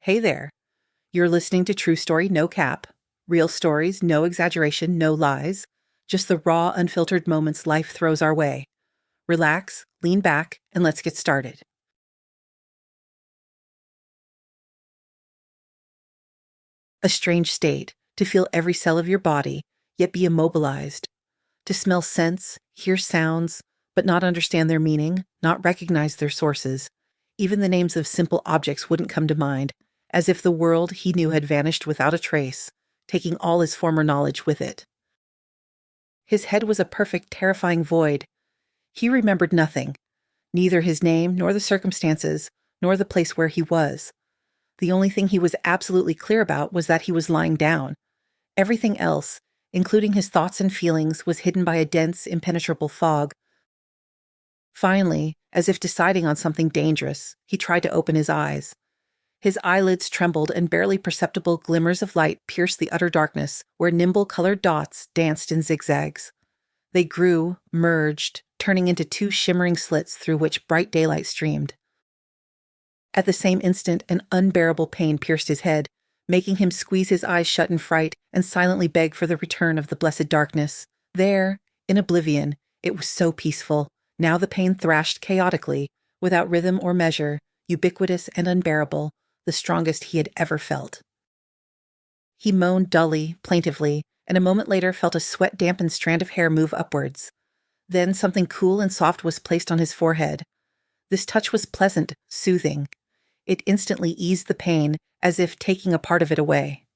Hey there. You're listening to True Story No Cap. Real stories, no exaggeration, no lies. Just the raw, unfiltered moments life throws our way. Relax, lean back, and let's get started. A strange state, to feel every cell of your body, yet be immobilized. To smell scents, hear sounds, but not understand their meaning, not recognize their sources. Even the names of simple objects wouldn't come to mind, as if the world he knew had vanished without a trace, taking all his former knowledge with it. His head was a perfect, terrifying void. He remembered nothing, neither his name, nor the circumstances, nor the place where he was. The only thing he was absolutely clear about was that he was lying down. Everything else, including his thoughts and feelings, was hidden by a dense, impenetrable fog. Finally, as if deciding on something dangerous, he tried to open his eyes. His eyelids trembled and barely perceptible glimmers of light pierced the utter darkness, where nimble colored dots danced in zigzags. They grew, merged, turning into two shimmering slits through which bright daylight streamed. At the same instant, an unbearable pain pierced his head, making him squeeze his eyes shut in fright and silently beg for the return of the blessed darkness. There, in oblivion, it was so peaceful. Now the pain thrashed chaotically, without rhythm or measure, ubiquitous and unbearable, the strongest he had ever felt. He moaned dully, plaintively, and a moment later felt a sweat-dampened strand of hair move upwards. Then something cool and soft was placed on his forehead. This touch was pleasant, soothing. It instantly eased the pain, as if taking a part of it away.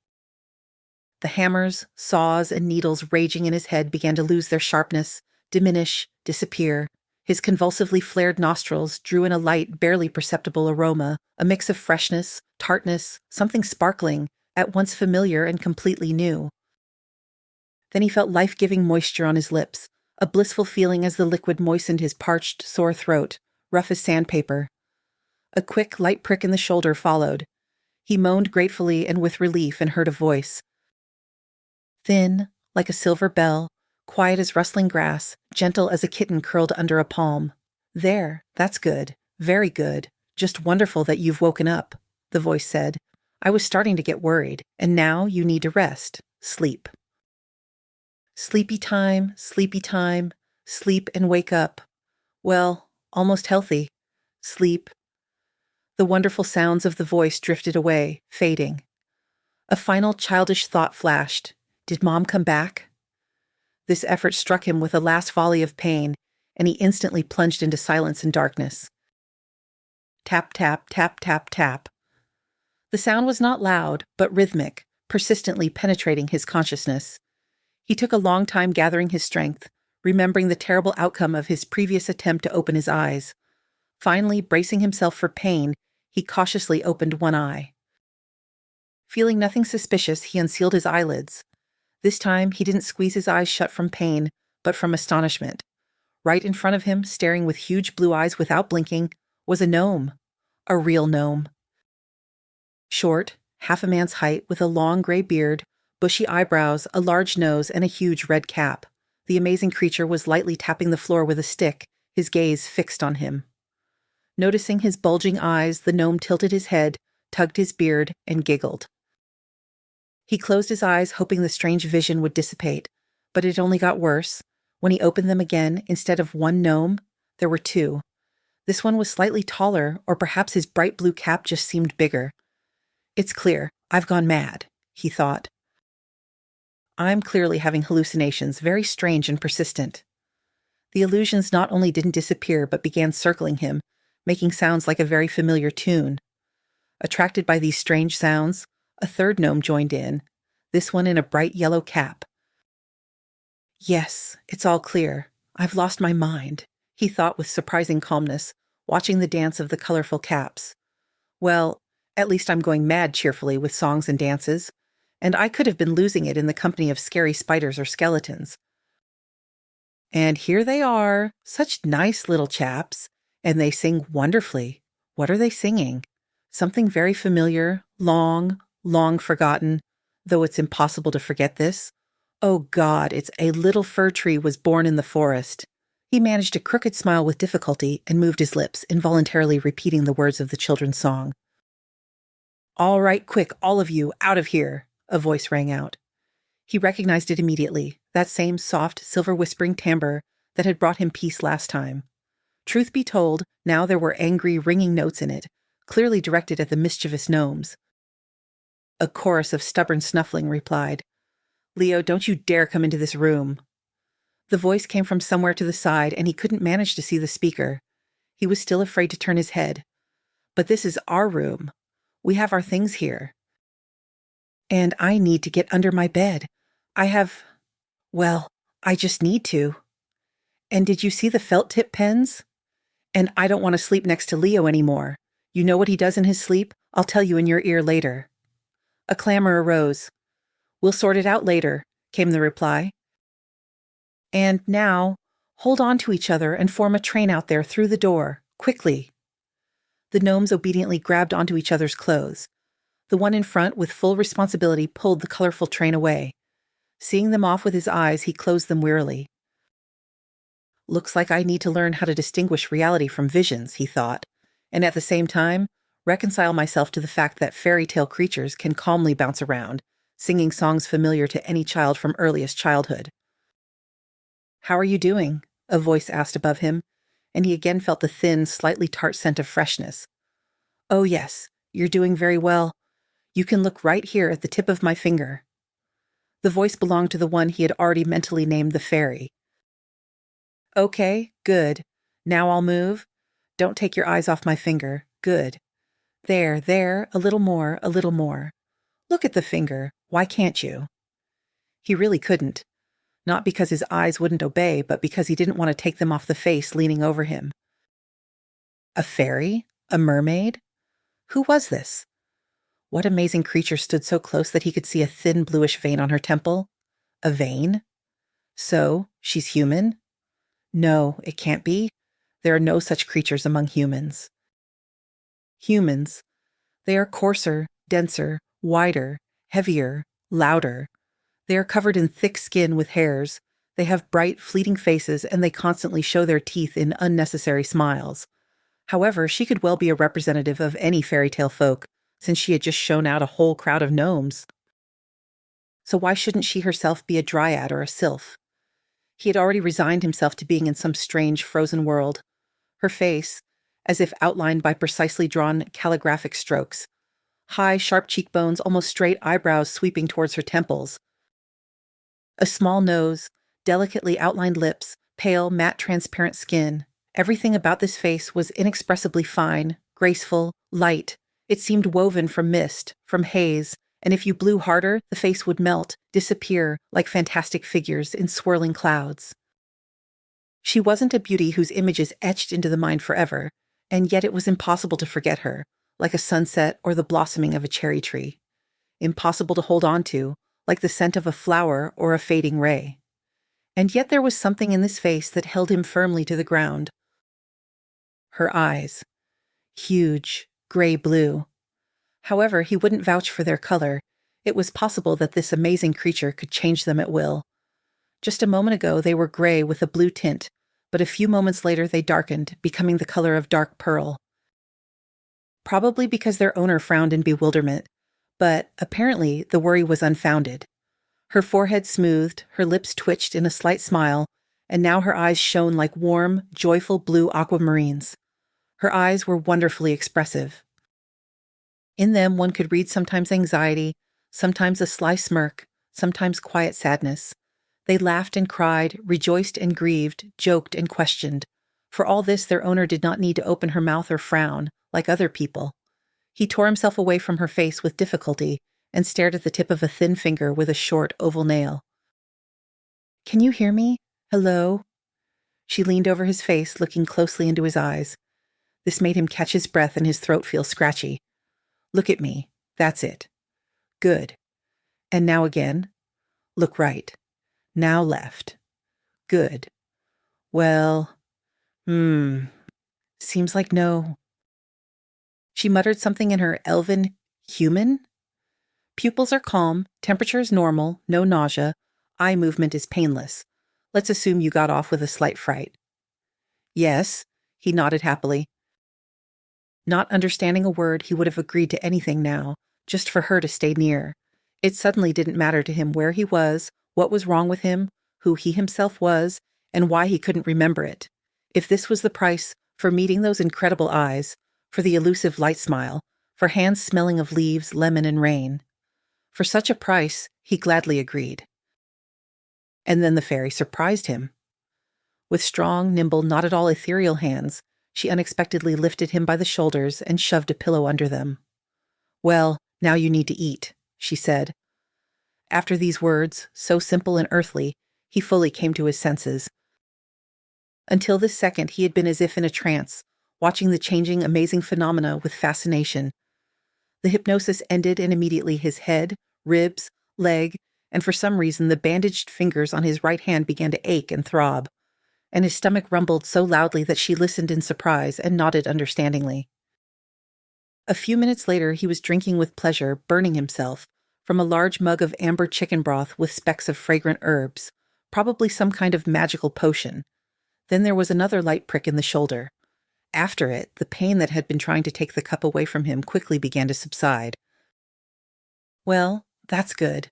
The hammers, saws, and needles raging in his head began to lose their sharpness, diminish, disappear. His convulsively flared nostrils drew in a light, barely perceptible aroma, a mix of freshness, tartness, something sparkling, at once familiar and completely new. Then he felt life-giving moisture on his lips, a blissful feeling as the liquid moistened his parched, sore throat, rough as sandpaper. A quick, light prick in the shoulder followed. He moaned gratefully and with relief and heard a voice. Thin, like a silver bell, quiet as rustling grass, gentle as a kitten curled under a palm. "There, that's good, very good, just wonderful that you've woken up," the voice said. "I was starting to get worried, and now you need to rest, sleep. Sleepy time, sleep and wake up. Well, almost healthy. Sleep." The wonderful sounds of the voice drifted away, fading. A final childish thought flashed. Did Mom come back? This effort struck him with a last volley of pain, and he instantly plunged into silence and darkness. Tap, tap, tap, tap, tap. The sound was not loud, but rhythmic, persistently penetrating his consciousness. He took a long time gathering his strength, remembering the terrible outcome of his previous attempt to open his eyes. Finally, bracing himself for pain, he cautiously opened one eye. Feeling nothing suspicious, he unsealed his eyelids. This time, he didn't squeeze his eyes shut from pain, but from astonishment. Right in front of him, staring with huge blue eyes without blinking, was a gnome. A real gnome. Short, half a man's height, with a long gray beard, bushy eyebrows, a large nose, and a huge red cap. The amazing creature was lightly tapping the floor with a stick, his gaze fixed on him. Noticing his bulging eyes, the gnome tilted his head, tugged his beard, and giggled. He closed his eyes, hoping the strange vision would dissipate, but it only got worse. When he opened them again, instead of one gnome, there were two. This one was slightly taller, or perhaps his bright blue cap just seemed bigger. "It's clear, I've gone mad," he thought. "I'm clearly having hallucinations, very strange and persistent." The illusions not only didn't disappear, but began circling him, making sounds like a very familiar tune. Attracted by these strange sounds, a third gnome joined in, this one in a bright yellow cap. "Yes, it's all clear. I've lost my mind," he thought with surprising calmness, watching the dance of the colorful caps. "Well, at least I'm going mad cheerfully with songs and dances, and I could have been losing it in the company of scary spiders or skeletons. And here they are, such nice little chaps, and they sing wonderfully. What are they singing? Something very familiar, long forgotten, though it's impossible to forget this. Oh God, it's A Little Fir Tree Was Born in the Forest." He managed a crooked smile with difficulty and moved his lips, involuntarily repeating the words of the children's song. All right, quick, all of you, out of here, a voice rang out. He recognized it immediately, that same soft, silver-whispering timbre that had brought him peace last time. Truth be told, now there were angry, ringing notes in it, clearly directed at the mischievous gnomes. A chorus of stubborn snuffling replied, "Leo, don't you dare come into this room." The voice came from somewhere to the side, and he couldn't manage to see the speaker. He was still afraid to turn his head. "But this is our room. We have our things here. And I need to get under my bed. I just need to. And did you see the felt-tip pens? And I don't want to sleep next to Leo anymore. You know what he does in his sleep? I'll tell you in your ear later." A clamor arose. "We'll sort it out later," came the reply. "And now, hold on to each other and form a train out there through the door, quickly." The gnomes obediently grabbed onto each other's clothes. The one in front, with full responsibility, pulled the colorful train away. Seeing them off with his eyes, he closed them wearily. "Looks like I need to learn how to distinguish reality from visions," he thought, and at the same time, reconcile myself to the fact that fairy tale creatures can calmly bounce around, singing songs familiar to any child from earliest childhood. "How are you doing?" a voice asked above him, and he again felt the thin, slightly tart scent of freshness. "Oh yes, you're doing very well. You can look right here at the tip of my finger." The voice belonged to the one he had already mentally named the fairy. "Okay, good. Now I'll move. Don't take your eyes off my finger. Good. There, a little more, a little more. Look at the finger. Why can't you?" He really couldn't. Not because his eyes wouldn't obey, but because he didn't want to take them off the face leaning over him. A fairy? A mermaid? Who was this? What amazing creature stood so close that he could see a thin bluish vein on her temple? A vein? So, she's human? No, it can't be. There are no such creatures among humans. Humans. They are coarser, denser, wider, heavier, louder. They are covered in thick skin with hairs. They have bright, fleeting faces, and they constantly show their teeth in unnecessary smiles. However, she could well be a representative of any fairy tale folk, since she had just shown out a whole crowd of gnomes. So why shouldn't she herself be a dryad or a sylph? He had already resigned himself to being in some strange, frozen world. Her face, as if outlined by precisely drawn calligraphic strokes. High, sharp cheekbones, almost straight eyebrows sweeping towards her temples. A small nose, delicately outlined lips, pale, matte, transparent skin. Everything about this face was inexpressibly fine, graceful, light. It seemed woven from mist, from haze, and if you blew harder, the face would melt, disappear, like fantastic figures in swirling clouds. She wasn't a beauty whose image is etched into the mind forever, and yet it was impossible to forget her, like a sunset or the blossoming of a cherry tree. Impossible to hold on to, like the scent of a flower or a fading ray. And yet there was something in this face that held him firmly to the ground. Her eyes. Huge, gray-blue. However, he wouldn't vouch for their color. It was possible that this amazing creature could change them at will. Just a moment ago they were gray with a blue tint, but a few moments later they darkened, becoming the color of dark pearl. Probably because their owner frowned in bewilderment, but apparently the worry was unfounded. Her forehead smoothed, her lips twitched in a slight smile, and now her eyes shone like warm, joyful blue aquamarines. Her eyes were wonderfully expressive. In them one could read sometimes anxiety, sometimes a sly smirk, sometimes quiet sadness. They laughed and cried, rejoiced and grieved, joked and questioned. For all this their owner did not need to open her mouth or frown, like other people. He tore himself away from her face with difficulty and stared at the tip of a thin finger with a short, oval nail. "Can you hear me? Hello?" She leaned over his face, looking closely into his eyes. This made him catch his breath and his throat feel scratchy. "Look at me. That's it. Good. And now again. Look right. Now left. Good. Well, seems like no." She muttered something in her elven human. "Pupils are calm, temperature is normal, no nausea, eye movement is painless. Let's assume you got off with a slight fright." "Yes," he nodded happily. Not understanding a word, he would have agreed to anything now, just for her to stay near. It suddenly didn't matter to him where he was, what was wrong with him, who he himself was, and why he couldn't remember it. If this was the price for meeting those incredible eyes, for the elusive light smile, for hands smelling of leaves, lemon, and rain, for such a price, he gladly agreed. And then the fairy surprised him. With strong, nimble, not at all ethereal hands, she unexpectedly lifted him by the shoulders and shoved a pillow under them. "Well, now you need to eat," she said. After these words, so simple and earthly, he fully came to his senses. Until this second, he had been as if in a trance, watching the changing, amazing phenomena with fascination. The hypnosis ended, and immediately his head, ribs, leg, and for some reason the bandaged fingers on his right hand began to ache and throb, and his stomach rumbled so loudly that she listened in surprise and nodded understandingly. A few minutes later, he was drinking with pleasure, burning himself, from a large mug of amber chicken broth with specks of fragrant herbs, probably some kind of magical potion. Then there was another light prick in the shoulder. After it, the pain that had been trying to take the cup away from him quickly began to subside. "Well, that's good.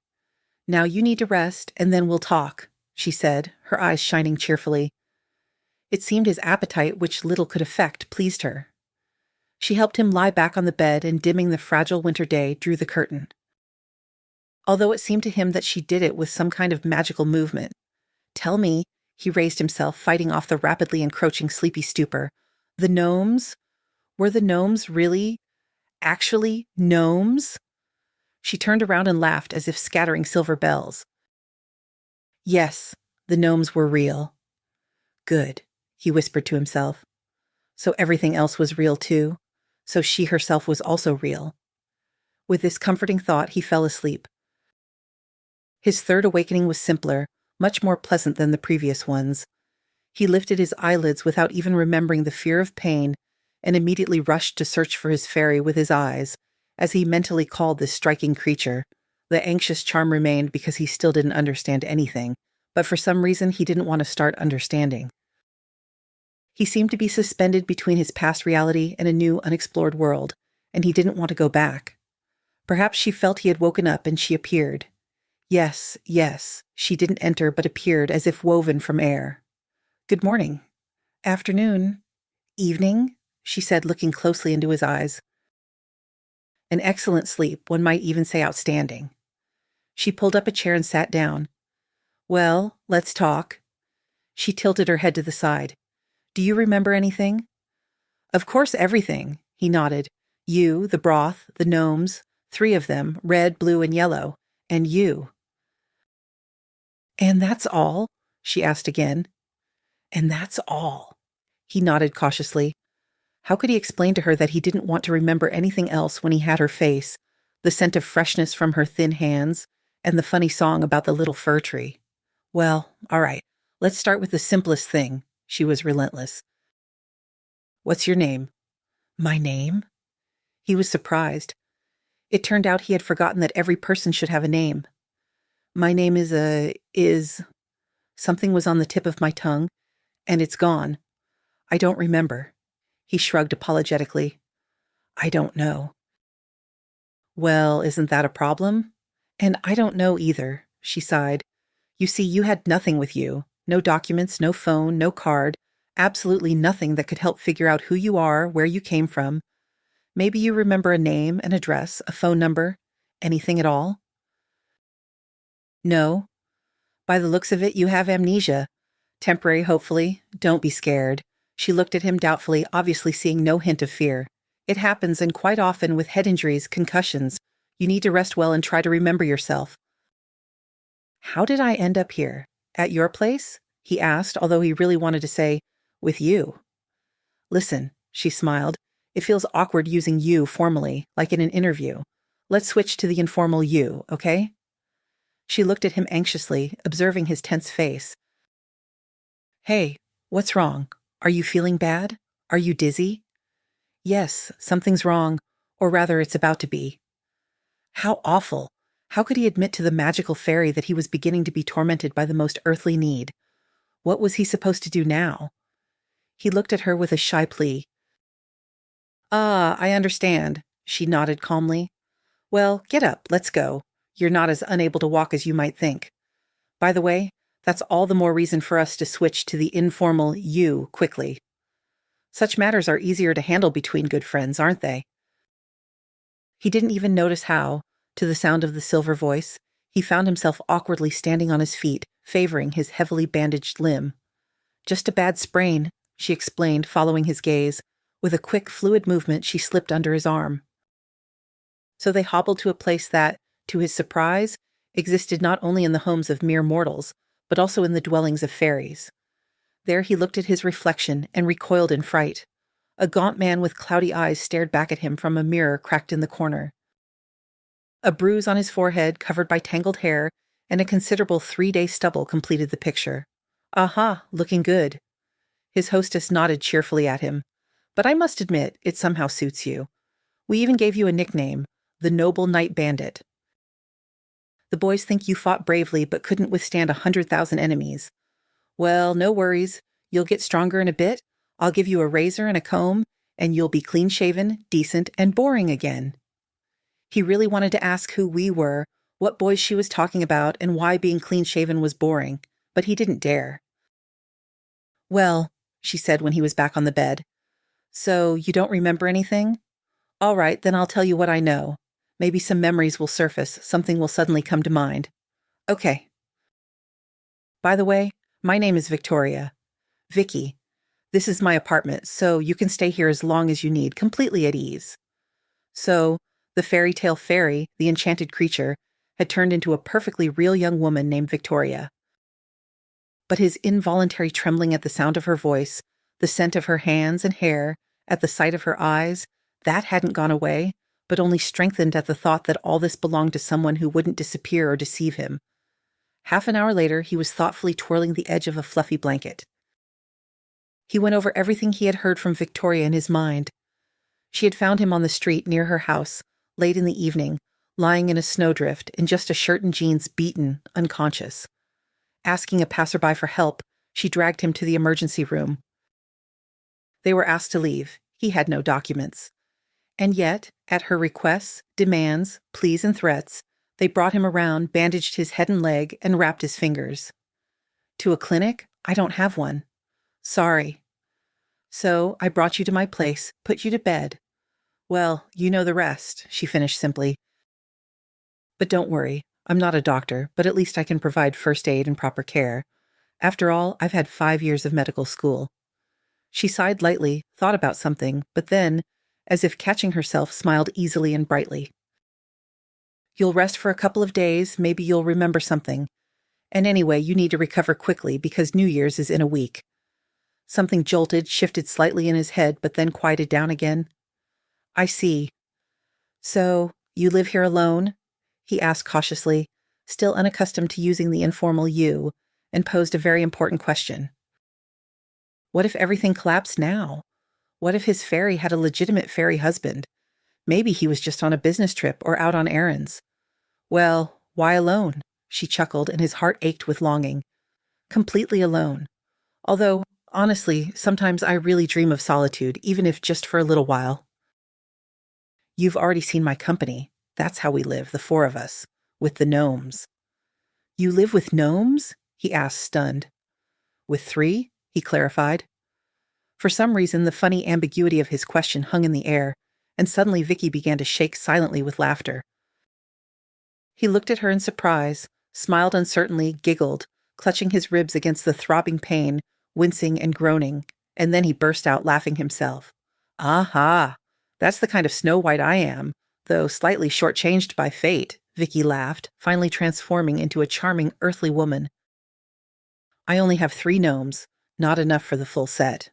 Now you need to rest, and then we'll talk," she said, her eyes shining cheerfully. It seemed his appetite, which little could affect, pleased her. She helped him lie back on the bed and, dimming the fragile winter day, drew the curtain. Although it seemed to him that she did it with some kind of magical movement. "Tell me," he raised himself, fighting off the rapidly encroaching sleepy stupor, "the gnomes? Were the gnomes really, actually gnomes?" She turned around and laughed as if scattering silver bells. "Yes, the gnomes were real." "Good," he whispered to himself. So everything else was real too. So she herself was also real. With this comforting thought, he fell asleep. His third awakening was simpler, much more pleasant than the previous ones. He lifted his eyelids without even remembering the fear of pain, and immediately rushed to search for his fairy with his eyes, as he mentally called this striking creature. The anxious charm remained because he still didn't understand anything, but for some reason he didn't want to start understanding. He seemed to be suspended between his past reality and a new, unexplored world, and he didn't want to go back. Perhaps she felt he had woken up and she appeared. Yes, yes, she didn't enter but appeared as if woven from air. "Good morning. Afternoon. Evening," she said, looking closely into his eyes. "An excellent sleep, one might even say outstanding." She pulled up a chair and sat down. "Well, let's talk." She tilted her head to the side. "Do you remember anything?" "Of course, everything," he nodded. "You, the broth, the gnomes, 3 of them, red, blue, and yellow, and you." "And that's all?" she asked again. "And that's all." He nodded cautiously. How could he explain to her that he didn't want to remember anything else when he had her face, the scent of freshness from her thin hands, and the funny song about the little fir tree? "Well, all right, let's start with the simplest thing." She was relentless. "What's your name?" "My name?" He was surprised. It turned out he had forgotten that every person should have a name. "My name is..." Something was on the tip of my tongue, and it's gone. I don't remember. He shrugged apologetically. "I don't know." "Well, isn't that a problem?" "And I don't know either," she sighed. "You see, you had nothing with you. No documents, no phone, no card. Absolutely nothing that could help figure out who you are, where you came from. Maybe you remember a name, an address, a phone number, anything at all?" "No. By the looks of it, you have amnesia. Temporary, hopefully. Don't be scared." She looked at him doubtfully, obviously seeing no hint of fear. "It happens, and quite often with head injuries, concussions. You need to rest well and try to remember yourself." "How did I end up here? At your place?" he asked, although he really wanted to say, "with you." "Listen," she smiled. "It feels awkward using you formally, like in an interview. Let's switch to the informal you, okay?" She looked at him anxiously, observing his tense face. "Hey, what's wrong? Are you feeling bad? Are you dizzy?" "Yes, something's wrong, or rather it's about to be." How awful! How could he admit to the magical fairy that he was beginning to be tormented by the most earthly need? What was he supposed to do now? He looked at her with a shy plea. "Ah, I understand," she nodded calmly. Well, get up, let's go. You're not as unable to walk as you might think. By the way, that's all the more reason for us to switch to the informal you quickly. Such matters are easier to handle between good friends, aren't they? He didn't even notice how, to the sound of the silver voice, he found himself awkwardly standing on his feet, favoring his heavily bandaged limb. Just a bad sprain, she explained, following his gaze. With a quick, fluid movement, she slipped under his arm. So they hobbled to a place that, to his surprise, existed not only in the homes of mere mortals, but also in the dwellings of fairies. There he looked at his reflection and recoiled in fright. A gaunt man with cloudy eyes stared back at him from a mirror cracked in the corner. A bruise on his forehead, covered by tangled hair, and a considerable 3-day stubble completed the picture. Aha, looking good. His hostess nodded cheerfully at him. But I must admit, it somehow suits you. We even gave you a nickname, the Noble Knight Bandit. The boys think you fought bravely but couldn't withstand 100,000 enemies. Well, no worries. You'll get stronger in a bit. I'll give you a razor and a comb, and you'll be clean-shaven, decent, and boring again. He really wanted to ask who we were, what boys she was talking about, and why being clean-shaven was boring, but he didn't dare. Well, she said when he was back on the bed. So, you don't remember anything? All right, then I'll tell you what I know. Maybe some memories will surface, something will suddenly come to mind. Okay. By the way, my name is Victoria. Vicky. This is my apartment, so you can stay here as long as you need, completely at ease. So, the fairy tale fairy, the enchanted creature, had turned into a perfectly real young woman named Victoria. But his involuntary trembling at the sound of her voice, the scent of her hands and hair, at the sight of her eyes, that hadn't gone away, but only strengthened at the thought that all this belonged to someone who wouldn't disappear or deceive him. Half an hour later, he was thoughtfully twirling the edge of a fluffy blanket. He went over everything he had heard from Victoria in his mind. She had found him on the street near her house, late in the evening, lying in a snowdrift, in just a shirt and jeans, beaten, unconscious. Asking a passerby for help, she dragged him to the emergency room. They were asked to leave. He had no documents. And yet, at her requests, demands, pleas, and threats, they brought him around, bandaged his head and leg, and wrapped his fingers. To a clinic? I don't have one. Sorry. So, I brought you to my place, put you to bed. Well, you know the rest, she finished simply. But don't worry, I'm not a doctor, but at least I can provide first aid and proper care. After all, I've had 5 years of medical school. She sighed lightly, thought about something, but then, as if catching herself, smiled easily and brightly. You'll rest for a couple of days, maybe you'll remember something. And anyway, you need to recover quickly because New Year's is in a week. Something jolted, shifted slightly in his head, but then quieted down again. I see. So, you live here alone? He asked cautiously, still unaccustomed to using the informal you, and posed a very important question. What if everything collapsed now? What if his fairy had a legitimate fairy husband? Maybe he was just on a business trip or out on errands. Well, why alone? She chuckled, and his heart ached with longing. Completely alone. Although, honestly, sometimes I really dream of solitude, even if just for a little while. You've already seen my company. That's how we live, the 4 of us, with the gnomes. You live with gnomes? He asked, stunned. With 3? He clarified. For some reason, the funny ambiguity of his question hung in the air, and suddenly Vicky began to shake silently with laughter. He looked at her in surprise, smiled uncertainly, giggled, clutching his ribs against the throbbing pain, wincing and groaning, and then he burst out laughing himself. Aha! That's the kind of Snow White I am, though slightly shortchanged by fate, Vicky laughed, finally transforming into a charming earthly woman. I only have 3 gnomes, not enough for the full set.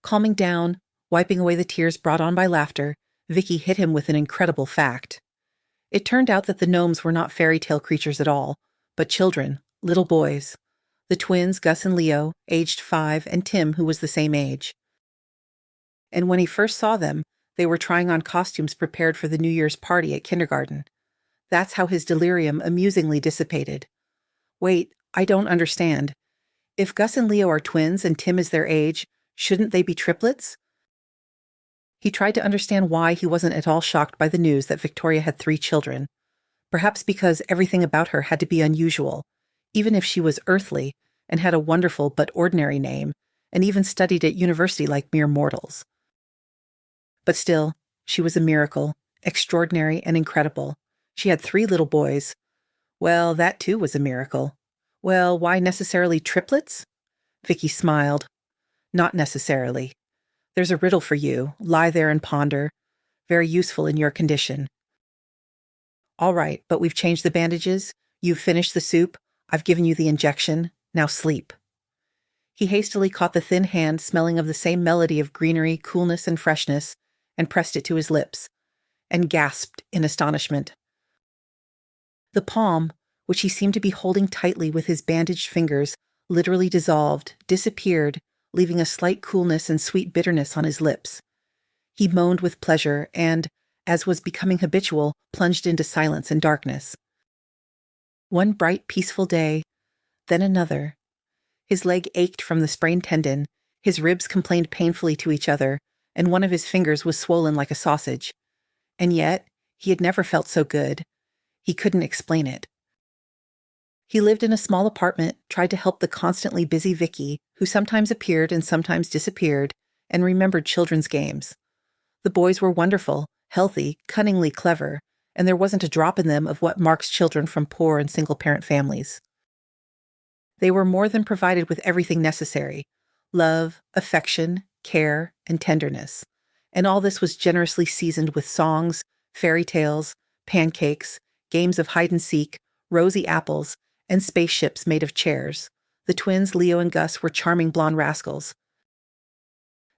Calming down, wiping away the tears brought on by laughter, Vicky hit him with an incredible fact. It turned out that the gnomes were not fairy tale creatures at all, but children, little boys. The twins, Gus and Leo, aged 5, and Tim, who was the same age. And when he first saw them, they were trying on costumes prepared for the New Year's party at kindergarten. That's how his delirium amusingly dissipated. Wait, I don't understand. If Gus and Leo are twins and Tim is their age, shouldn't they be triplets? He tried to understand why he wasn't at all shocked by the news that Victoria had 3 children. Perhaps because everything about her had to be unusual, even if she was earthly and had a wonderful but ordinary name, and even studied at university like mere mortals. But still, she was a miracle, extraordinary and incredible. She had 3 little boys. Well, that too was a miracle. Well, why necessarily triplets? Vicky smiled. Not necessarily. There's a riddle for you. Lie there and ponder. Very useful in your condition. All right, but we've changed the bandages. You've finished the soup. I've given you the injection. Now sleep. He hastily caught the thin hand smelling of the same melody of greenery, coolness, and freshness, and pressed it to his lips, and gasped in astonishment. The palm, which he seemed to be holding tightly with his bandaged fingers, literally dissolved, disappeared, leaving a slight coolness and sweet bitterness on his lips. He moaned with pleasure and, as was becoming habitual, plunged into silence and darkness. One bright, peaceful day, then another. His leg ached from the sprained tendon, his ribs complained painfully to each other, and one of his fingers was swollen like a sausage. And yet, he had never felt so good. He couldn't explain it. He lived in a small apartment, tried to help the constantly busy Vicky, who sometimes appeared and sometimes disappeared, and remembered children's games. The boys were wonderful, healthy, cunningly clever, and there wasn't a drop in them of what marks children from poor and single-parent families. They were more than provided with everything necessary: love, affection, care, and tenderness. And all this was generously seasoned with songs, fairy tales, pancakes, games of hide-and-seek, rosy apples, and spaceships made of chairs. The twins, Leo and Gus, were charming blonde rascals.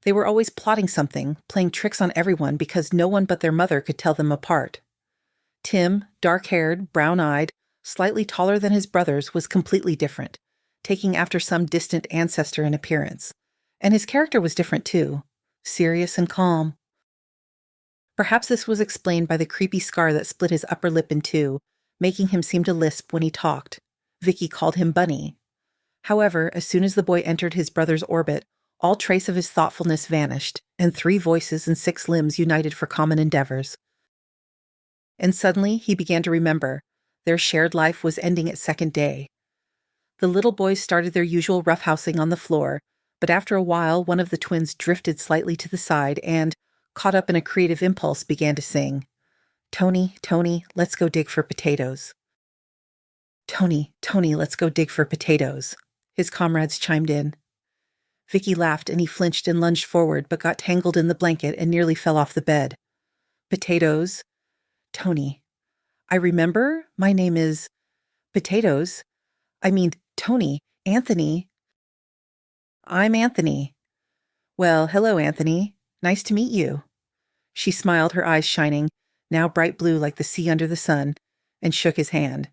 They were always plotting something, playing tricks on everyone because no one but their mother could tell them apart. Tim, dark-haired, brown-eyed, slightly taller than his brothers, was completely different, taking after some distant ancestor in appearance. And his character was different too, serious and calm. Perhaps this was explained by the creepy scar that split his upper lip in 2, making him seem to lisp when he talked. Vicky called him Bunny. However, as soon as the boy entered his brother's orbit, all trace of his thoughtfulness vanished, and 3 voices and 6 limbs united for common endeavors. And suddenly he began to remember. Their shared life was ending at second day. The little boys started their usual roughhousing on the floor, but after a while one of the twins drifted slightly to the side and, caught up in a creative impulse, began to sing. "Tony, Tony, let's go dig for potatoes." "Tony, Tony, let's go dig for potatoes," his comrades chimed in. Vicky laughed and he flinched and lunged forward but got tangled in the blanket and nearly fell off the bed. "Potatoes? Tony. I remember. My name is... Potatoes. I mean, Tony. Anthony." "I'm Anthony." "Well, hello, Anthony. Nice to meet you." She smiled, her eyes shining, now bright blue like the sea under the sun, and shook his hand.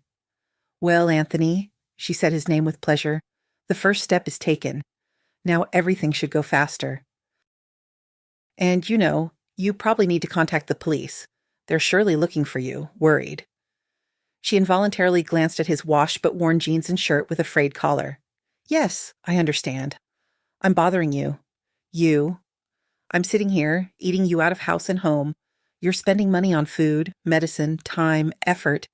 "Well, Anthony," she said his name with pleasure, "the first step is taken. Now everything should go faster. And, you probably need to contact the police. They're surely looking for you, worried." She involuntarily glanced at his washed but worn jeans and shirt with a frayed collar. "Yes, I understand. I'm bothering you. You. I'm sitting here, eating you out of house and home. You're spending money on food, medicine, time, effort.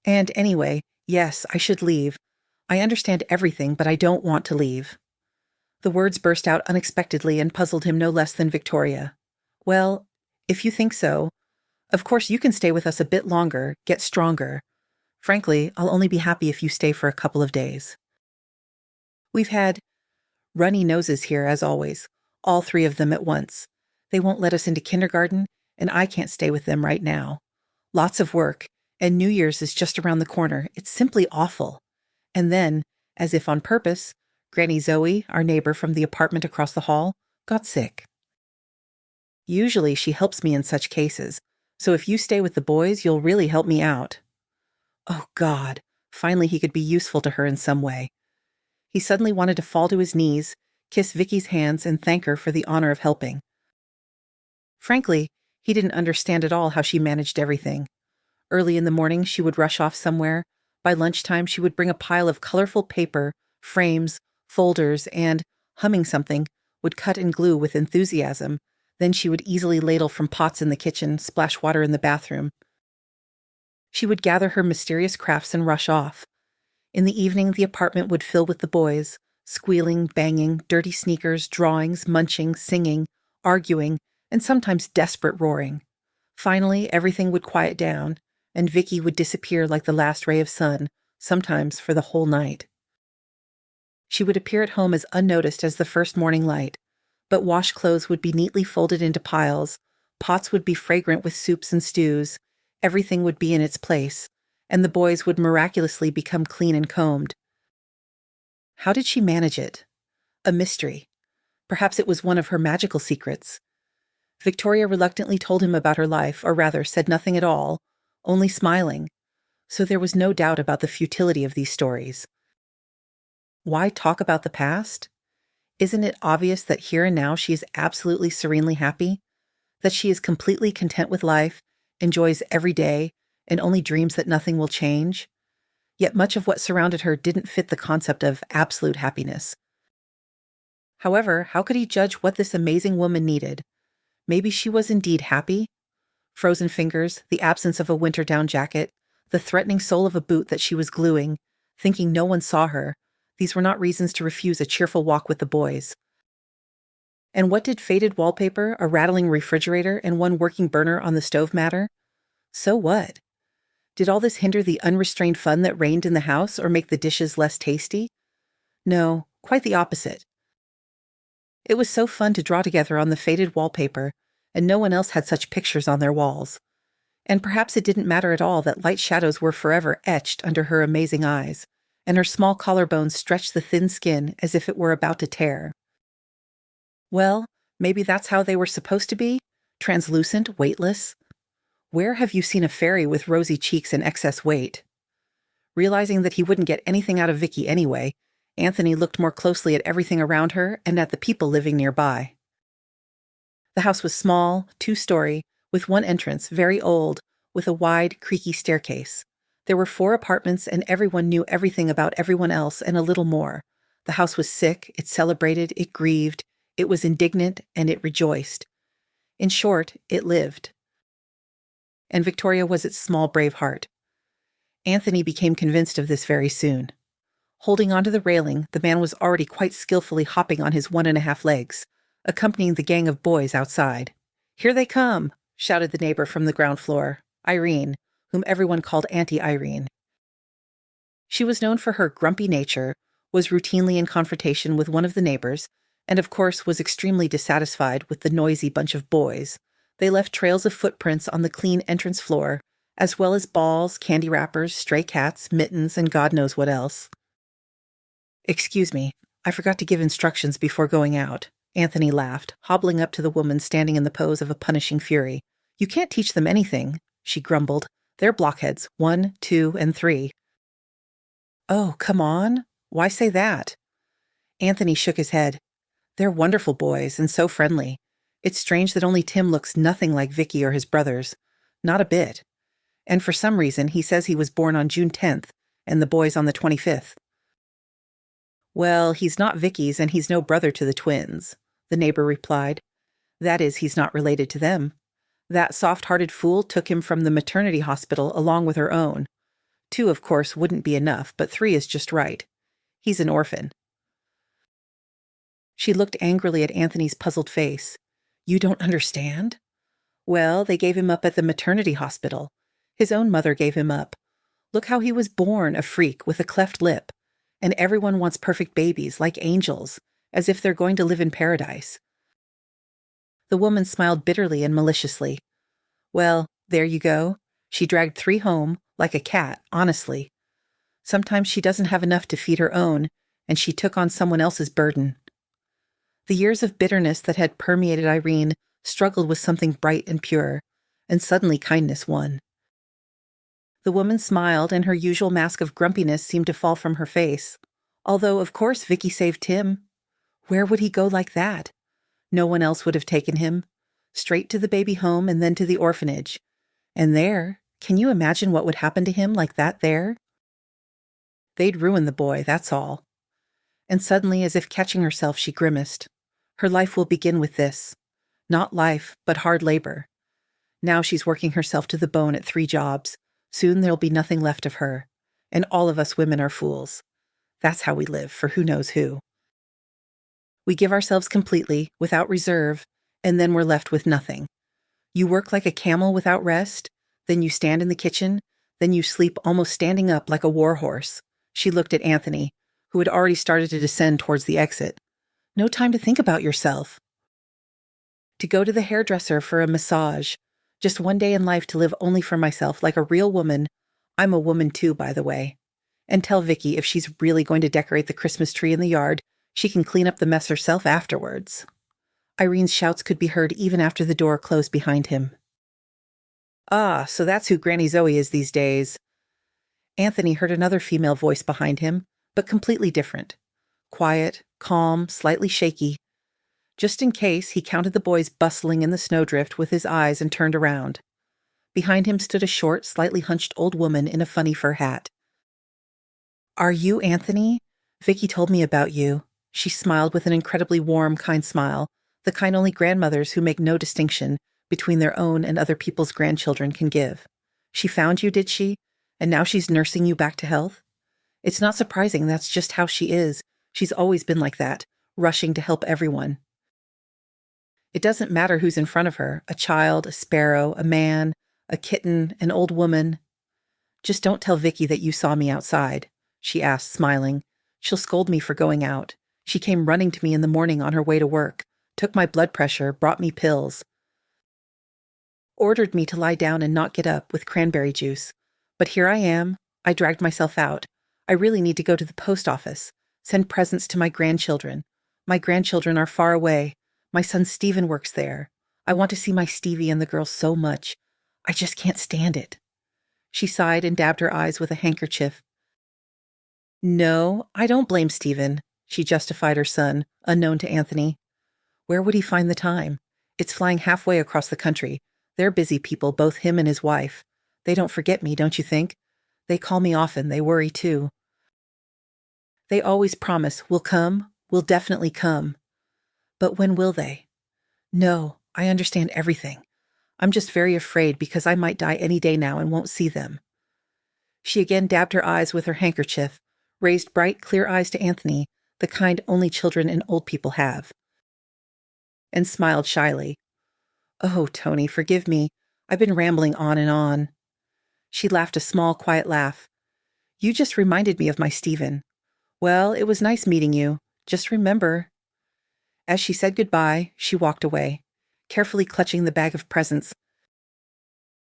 And anyway, yes, I should leave. I understand everything, but I don't want to leave." The words burst out unexpectedly and puzzled him no less than Victoria. "Well, if you think so, of course you can stay with us a bit longer, get stronger. Frankly, I'll only be happy if you stay for a couple of days. We've had runny noses here, as always, all 3 of them at once. They won't let us into kindergarten, and I can't stay with them right now. Lots of work, and New Year's is just around the corner. It's simply awful. And then, as if on purpose, Granny Zoe, our neighbor from the apartment across the hall, got sick. Usually she helps me in such cases, so if you stay with the boys, you'll really help me out." Oh, God! Finally he could be useful to her in some way. He suddenly wanted to fall to his knees, kiss Vicky's hands, and thank her for the honor of helping. Frankly, he didn't understand at all how she managed everything. Early in the morning she would rush off somewhere. By lunchtime she would bring a pile of colorful paper, frames, folders, and, humming something, would cut and glue with enthusiasm, Then she would easily ladle from pots in the kitchen, splash water in the bathroom. She would gather her mysterious crafts and rush off. In the evening, the apartment would fill with the boys, squealing, banging, dirty sneakers, drawings, munching, singing, arguing, and sometimes desperate roaring. Finally, everything would quiet down, and Vicky would disappear like the last ray of sun, sometimes for the whole night. She would appear at home as unnoticed as the first morning light, but wash clothes would be neatly folded into piles, pots would be fragrant with soups and stews, everything would be in its place, and the boys would miraculously become clean and combed. How did she manage it? A mystery. Perhaps it was one of her magical secrets. Victoria reluctantly told him about her life, or rather, said nothing at all, only smiling. So there was no doubt about the futility of these stories. Why talk about the past? Isn't it obvious that here and now she is absolutely serenely happy? That she is completely content with life, enjoys every day, and only dreams that nothing will change? Yet much of what surrounded her didn't fit the concept of absolute happiness. However, how could he judge what this amazing woman needed? Maybe she was indeed happy? Frozen fingers, the absence of a winter down jacket, the threatening sole of a boot that she was gluing, thinking no one saw her, these were not reasons to refuse a cheerful walk with the boys. And what did faded wallpaper, a rattling refrigerator, and one working burner on the stove matter? So what? Did all this hinder the unrestrained fun that reigned in the house or make the dishes less tasty? No, quite the opposite. It was so fun to draw together on the faded wallpaper, and no one else had such pictures on their walls. And perhaps it didn't matter at all that light shadows were forever etched under her amazing eyes, and her small collarbones stretched the thin skin as if it were about to tear. Well, maybe that's how they were supposed to be? Translucent, weightless? Where have you seen a fairy with rosy cheeks and excess weight? Realizing that he wouldn't get anything out of Vicky anyway, Anthony looked more closely at everything around her and at the people living nearby. The house was small, 2-story, with one entrance, very old, with a wide, creaky staircase. There were 4 apartments, and everyone knew everything about everyone else and a little more. The house was sick, it celebrated, it grieved, it was indignant, and it rejoiced. In short, it lived. And Victoria was its small, brave heart. Anthony became convinced of this very soon. Holding onto the railing, the man was already quite skillfully hopping on his 1.5 legs, accompanying the gang of boys outside. "Here they come!" shouted the neighbor from the ground floor, Irene, whom everyone called Auntie Irene. She was known for her grumpy nature, was routinely in confrontation with one of the neighbors, and of course was extremely dissatisfied with the noisy bunch of boys. They left trails of footprints on the clean entrance floor, as well as balls, candy wrappers, stray cats, mittens, and God knows what else. "Excuse me, I forgot to give instructions before going out," Anthony laughed, hobbling up to the woman standing in the pose of a punishing fury. "You can't teach them anything," she grumbled. "They're blockheads, 1, 2, and 3. "Oh, come on. Why say that?" Anthony shook his head. "They're wonderful boys, and so friendly. It's strange that only Tim looks nothing like Vicky or his brothers. Not a bit. And for some reason, he says he was born on June 10th, and the boys on the 25th. "Well, he's not Vicky's, and he's no brother to the twins," the neighbor replied. "That is, he's not related to them. That soft-hearted fool took him from the maternity hospital along with her own. 2, of course, wouldn't be enough, but 3 is just right. He's an orphan." She looked angrily at Anthony's puzzled face. "You don't understand?" "Well, they gave him up at the maternity hospital. His own mother gave him up. Look how he was born, a freak, with a cleft lip. And everyone wants perfect babies, like angels, as if they're going to live in paradise." The woman smiled bitterly and maliciously. "Well, there you go. She dragged 3 home, like a cat, honestly. Sometimes she doesn't have enough to feed her own, and she took on someone else's burden." The years of bitterness that had permeated Irene struggled with something bright and pure, and suddenly kindness won. The woman smiled, and her usual mask of grumpiness seemed to fall from her face. Although, of course, Vicky saved Tim. Where would he go like that? No one else would have taken him. Straight to the baby home and then to the orphanage. And there, can you imagine what would happen to him like that there? They'd ruin the boy, that's all. And suddenly, as if catching herself, she grimaced. Her life will begin with this. Not life, but hard labor. Now she's working herself to the bone at 3 jobs. Soon there'll be nothing left of her. And all of us women are fools. That's how we live, for who knows who. We give ourselves completely, without reserve, and then we're left with nothing. You work like a camel without rest, then you stand in the kitchen, then you sleep almost standing up like a war horse. She looked at Anthony, who had already started to descend towards the exit. No time to think about yourself. To go to the hairdresser for a massage. Just one day in life to live only for myself like a real woman. I'm a woman too, by the way. And tell Vicky if she's really going to decorate the Christmas tree in the yard, she can clean up the mess herself afterwards. Irene's shouts could be heard even after the door closed behind him. Ah, so that's who Granny Zoe is these days. Anthony heard another female voice behind him, but completely different. Quiet, calm, slightly shaky. Just in case, he counted the boys bustling in the snowdrift with his eyes and turned around. Behind him stood a short, slightly hunched old woman in a funny fur hat. Are you Anthony? Vicky told me about you. She smiled with an incredibly warm, kind smile, the kind only grandmothers who make no distinction between their own and other people's grandchildren can give. She found you, did she? And now she's nursing you back to health? It's not surprising, that's just how she is. She's always been like that, rushing to help everyone. It doesn't matter who's in front of her, a child, a sparrow, a man, a kitten, an old woman. Just don't tell Vicky that you saw me outside, she asked, smiling. She'll scold me for going out. She came running to me in the morning on her way to work, took my blood pressure, brought me pills. Ordered me to lie down and not get up with cranberry juice. But here I am. I dragged myself out. I really need to go to the post office, send presents to my grandchildren. My grandchildren are far away. My son Stephen works there. I want to see my Stevie and the girls so much. I just can't stand it. She sighed and dabbed her eyes with a handkerchief. No, I don't blame Stephen, she justified her son, unknown to Anthony. Where would he find the time? It's flying halfway across the country. They're busy people, both him and his wife. They don't forget me, don't you think? They call me often, they worry too. They always promise, we'll come, we'll definitely come. But when will they? No, I understand everything. I'm just very afraid because I might die any day now and won't see them. She again dabbed her eyes with her handkerchief, raised bright, clear eyes to Anthony, the kind only children and old people have, and smiled shyly. Oh, Tony, forgive me. I've been rambling on and on. She laughed a small, quiet laugh. You just reminded me of my Stephen. Well, it was nice meeting you. Just remember. As she said goodbye, she walked away, carefully clutching the bag of presents.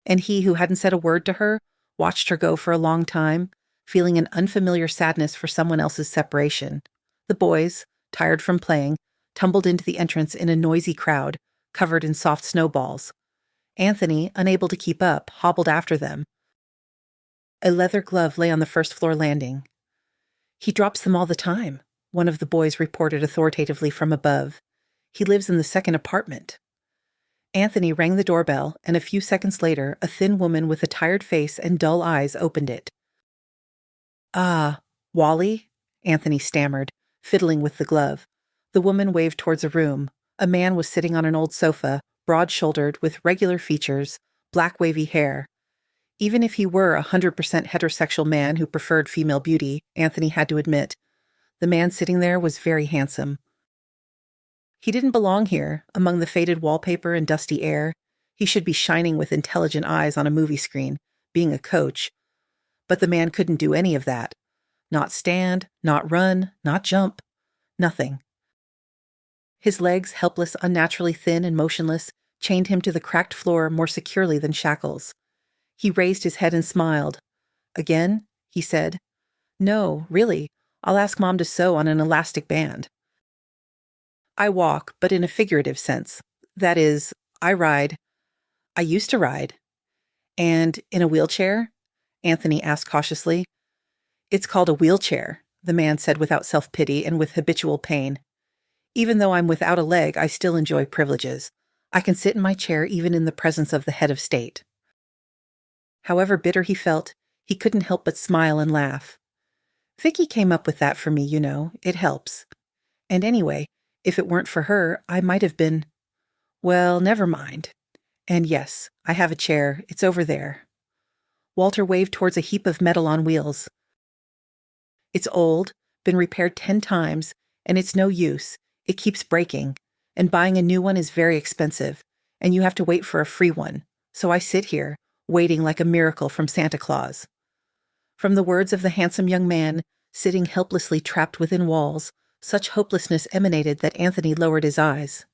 And he, who hadn't said a word to her, watched her go for a long time, feeling an unfamiliar sadness for someone else's separation. The boys, tired from playing, tumbled into the entrance in a noisy crowd, covered in soft snowballs. Anthony, unable to keep up, hobbled after them. A leather glove lay on the first-floor landing. He drops them all the time, one of the boys reported authoritatively from above. He lives in the second apartment. Anthony rang the doorbell, and a few seconds later, a thin woman with a tired face and dull eyes opened it. Ah, Wally? Anthony stammered, fiddling with the glove. The woman waved towards a room. A man was sitting on an old sofa, broad-shouldered, with regular features, black wavy hair. Even if he were a 100% heterosexual man who preferred female beauty, Anthony had to admit, the man sitting there was very handsome. He didn't belong here, among the faded wallpaper and dusty air. He should be shining with intelligent eyes on a movie screen, being a coach. But the man couldn't do any of that. Not stand, not run, not jump. Nothing. His legs, helpless, unnaturally thin and motionless, chained him to the cracked floor more securely than shackles. He raised his head and smiled. Again, he said, No, really, I'll ask Mom to sew on an elastic band. I walk, but in a figurative sense. That is, I ride. I used to ride. And in a wheelchair? Anthony asked cautiously. It's called a wheelchair, the man said without self-pity and with habitual pain. Even though I'm without a leg, I still enjoy privileges. I can sit in my chair even in the presence of the head of state. However bitter he felt, he couldn't help but smile and laugh. Vicky came up with that for me, you know. It helps. And anyway, if it weren't for her, I might have been... Well, never mind. And yes, I have a chair. It's over there. Walter waved towards a heap of metal on wheels. It's old, been repaired 10 times, and it's no use. It keeps breaking, and buying a new one is very expensive, and you have to wait for a free one. So I sit here, waiting like a miracle from Santa Claus. From the words of the handsome young man, sitting helplessly trapped within walls, such hopelessness emanated that Anthony lowered his eyes.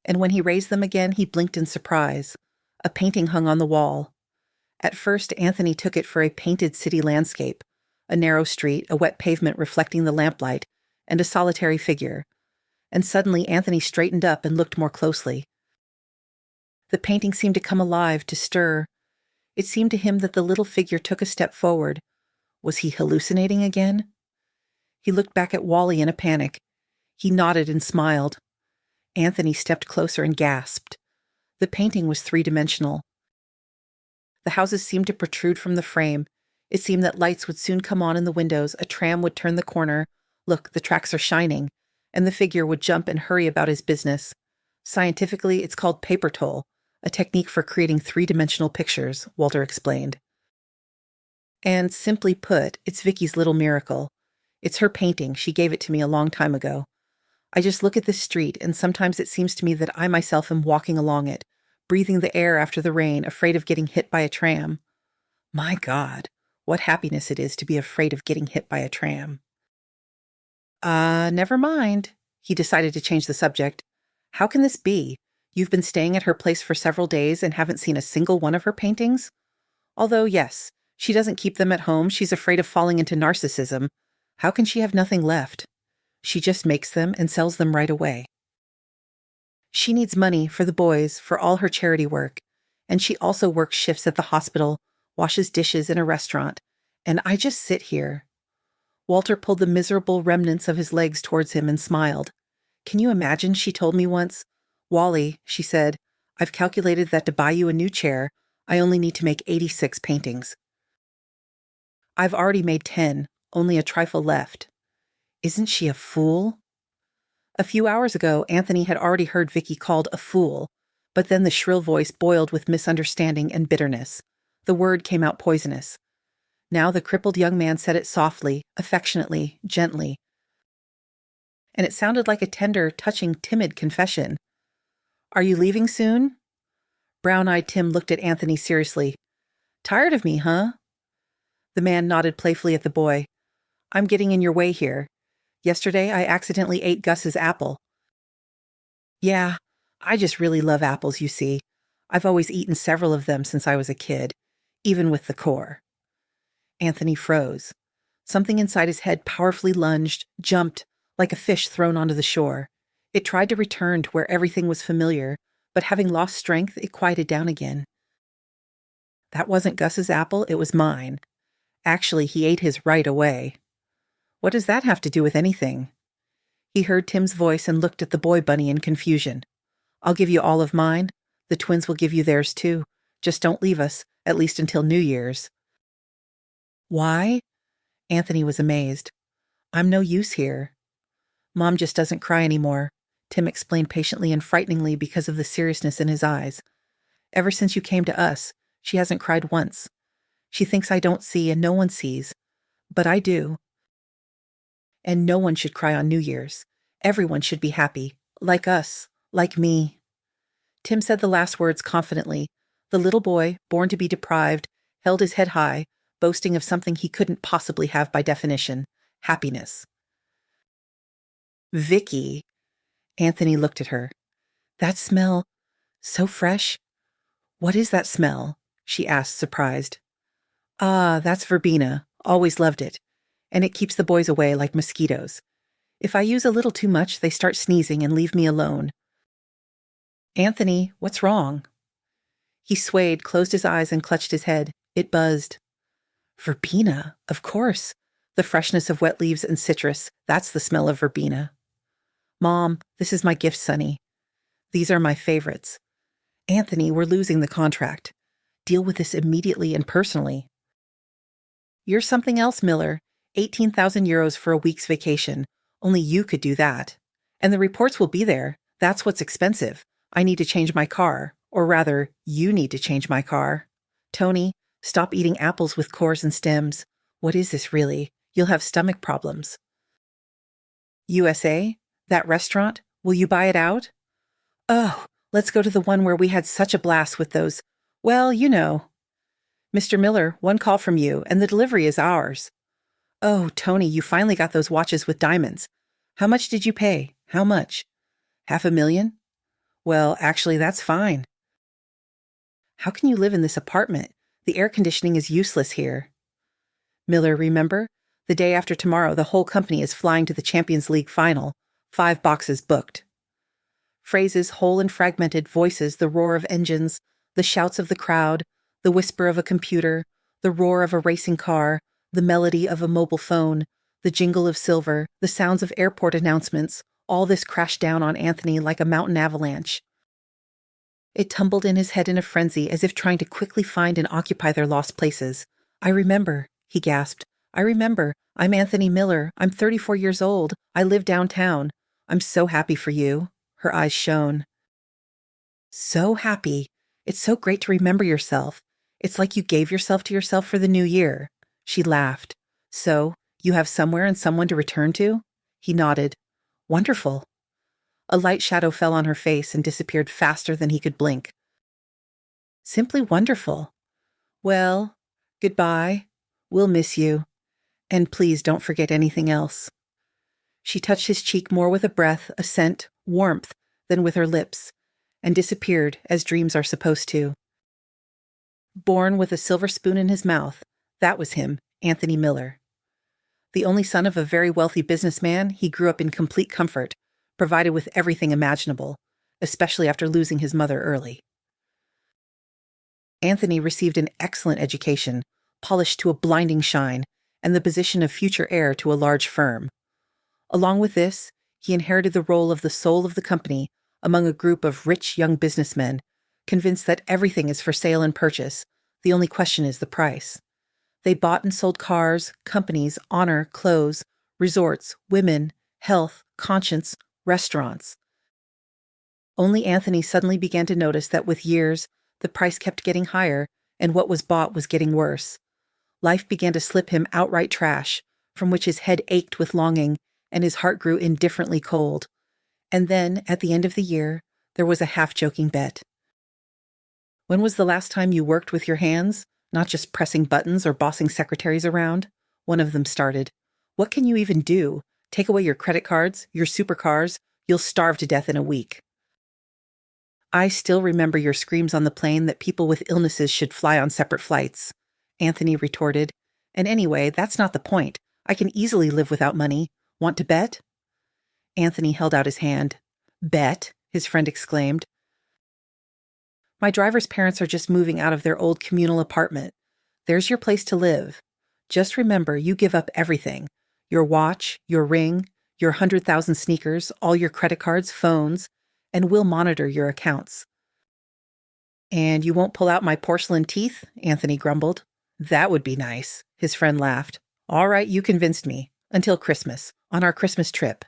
And when he raised them again, he blinked in surprise. A painting hung on the wall. At first, Anthony took it for a painted city landscape, a narrow street, a wet pavement reflecting the lamplight, and a solitary figure. And suddenly Anthony straightened up and looked more closely. The painting seemed to come alive, to stir. It seemed to him that the little figure took a step forward. Was he hallucinating again? He looked back at Wally in a panic. He nodded and smiled. Anthony stepped closer and gasped. The painting was three-dimensional. The houses seemed to protrude from the frame. It seemed that lights would soon come on in the windows, a tram would turn the corner. Look, the tracks are shining. And the figure would jump and hurry about his business. Scientifically, it's called paper toll, a technique for creating three-dimensional pictures, Walter explained. And simply put, it's Vicky's little miracle. It's her painting. She gave it to me a long time ago. I just look at this street, and sometimes it seems to me that I myself am walking along it, breathing the air after the rain, afraid of getting hit by a tram. My God, what happiness it is to be afraid of getting hit by a tram. Never mind. He decided to change the subject. How can this be? You've been staying at her place for several days and haven't seen a single one of her paintings? Although, yes, she doesn't keep them at home. She's afraid of falling into narcissism. How can she have nothing left? She just makes them and sells them right away. She needs money for the boys, for all her charity work. And she also works shifts at the hospital, washes dishes in a restaurant. And I just sit here. Walter pulled the miserable remnants of his legs towards him and smiled. Can you imagine, she told me once, Wally, she said, I've calculated that to buy you a new chair, I only need to make 86 paintings. I've already made 10, only a trifle left. Isn't she a fool? A few hours ago, Anthony had already heard Vicky called a fool, but then the shrill voice boiled with misunderstanding and bitterness. The word came out poisonous. Now the crippled young man said it softly, affectionately, gently. And it sounded like a tender, touching, timid confession. Are you leaving soon? Brown-eyed Tim looked at Anthony seriously. Tired of me, huh? The man nodded playfully at the boy. I'm getting in your way here. Yesterday, I accidentally ate Gus's apple. Yeah, I just really love apples, you see. I've always eaten several of them since I was a kid, even with the core. Anthony froze. Something inside his head powerfully lunged, jumped, like a fish thrown onto the shore. It tried to return to where everything was familiar, but having lost strength, it quieted down again. That wasn't Gus's apple, it was mine. Actually, he ate his right away. What does that have to do with anything? He heard Tim's voice and looked at the boy bunny in confusion. I'll give you all of mine. The twins will give you theirs too. Just don't leave us, at least until New Year's. Why? Anthony was amazed. I'm no use here. Mom just doesn't cry anymore, Tim explained patiently and frighteningly because of the seriousness in his eyes. Ever since you came to us, she hasn't cried once. She thinks I don't see and no one sees. But I do. And no one should cry on New Year's. Everyone should be happy. Like us. Like me. Tim said the last words confidently. The little boy, born to be deprived, held his head high, boasting of something he couldn't possibly have by definition. Happiness. Vicky. Anthony looked at her. That smell. So fresh. What is that smell? She asked, surprised. Ah, that's verbena. Always loved it. And it keeps the boys away like mosquitoes. If I use a little too much, they start sneezing and leave me alone. Anthony, what's wrong? He swayed, closed his eyes, and clutched his head. It buzzed. Verbena, of course. The freshness of wet leaves and citrus, that's the smell of verbena. Mom, this is my gift, Sonny. These are my favorites. Anthony, we're losing the contract. Deal with this immediately and personally. You're something else, Miller. 18,000 euros for a week's vacation. Only you could do that. And the reports will be there. That's what's expensive. I need to change my car. Or rather, you need to change my car. Tony, stop eating apples with cores and stems. What is this really? You'll have stomach problems. USA? That restaurant? Will you buy it out? Oh, let's go to the one where we had such a blast with those. Well, you know. Mr. Miller, one call from you, and the delivery is ours. Oh, Tony, you finally got those watches with diamonds. How much did you pay? How much? $500,000? Well, actually, that's fine. How can you live in this apartment? The air conditioning is useless here. Miller, remember? The day after tomorrow, the whole company is flying to the Champions League final. 5 boxes booked. Phrases, whole and fragmented, voices, the roar of engines, the shouts of the crowd, the whisper of a computer, the roar of a racing car, the melody of a mobile phone, the jingle of silver, the sounds of airport announcements, all this crashed down on Anthony like a mountain avalanche. It tumbled in his head in a frenzy, as if trying to quickly find and occupy their lost places. I remember, he gasped. I remember. I'm Anthony Miller. I'm 34 years old. I live downtown. I'm so happy for you. Her eyes shone. So happy. It's so great to remember yourself. It's like you gave yourself to yourself for the new year. She laughed. So, you have somewhere and someone to return to? He nodded. Wonderful. A light shadow fell on her face and disappeared faster than he could blink. Simply wonderful. Well, goodbye. We'll miss you. And please don't forget anything else. She touched his cheek more with a breath, a scent, warmth, than with her lips, and disappeared as dreams are supposed to. Born with a silver spoon in his mouth, that was him, Anthony Miller. The only son of a very wealthy businessman, he grew up in complete comfort, provided with everything imaginable, especially after losing his mother early. Anthony received an excellent education, polished to a blinding shine, and the position of future heir to a large firm. Along with this, he inherited the role of the soul of the company among a group of rich young businessmen, convinced that everything is for sale and purchase. The only question is the price. They bought and sold cars, companies, honor, clothes, resorts, women, health, conscience, restaurants. Only Anthony suddenly began to notice that with years, the price kept getting higher, and what was bought was getting worse. Life began to slip him outright trash, from which his head ached with longing, and his heart grew indifferently cold. And then, at the end of the year, there was a half-joking bet. When was the last time you worked with your hands, not just pressing buttons or bossing secretaries around? One of them started. What can you even do? Take away your credit cards, your supercars, you'll starve to death in a week. I still remember your screams on the plane that people with illnesses should fly on separate flights, Anthony retorted. And anyway, that's not the point. I can easily live without money. Want to bet? Anthony held out his hand. Bet? His friend exclaimed. My driver's parents are just moving out of their old communal apartment. There's your place to live. Just remember, you give up everything. Your watch, your ring, your 100,000 sneakers, all your credit cards, phones, and we'll monitor your accounts. And you won't pull out my porcelain teeth? Anthony grumbled. That would be nice, his friend laughed. All right, you convinced me. Until Christmas, on our Christmas trip.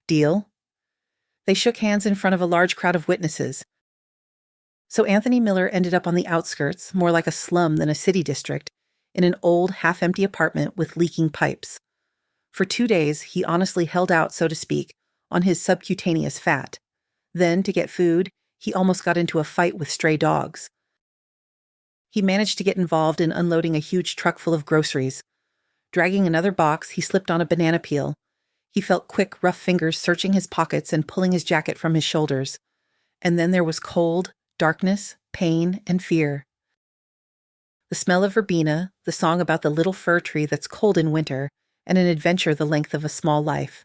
Deal? They shook hands in front of a large crowd of witnesses. So Anthony Miller ended up on the outskirts, more like a slum than a city district, in an old, half-empty apartment with leaking pipes. For 2 days, he honestly held out, so to speak, on his subcutaneous fat. Then, to get food, he almost got into a fight with stray dogs. He managed to get involved in unloading a huge truck full of groceries. Dragging another box, he slipped on a banana peel. He felt quick, rough fingers searching his pockets and pulling his jacket from his shoulders. And then there was cold, darkness, pain, and fear. The smell of verbena, the song about the little fir tree that's cold in winter, and an adventure the length of a small life.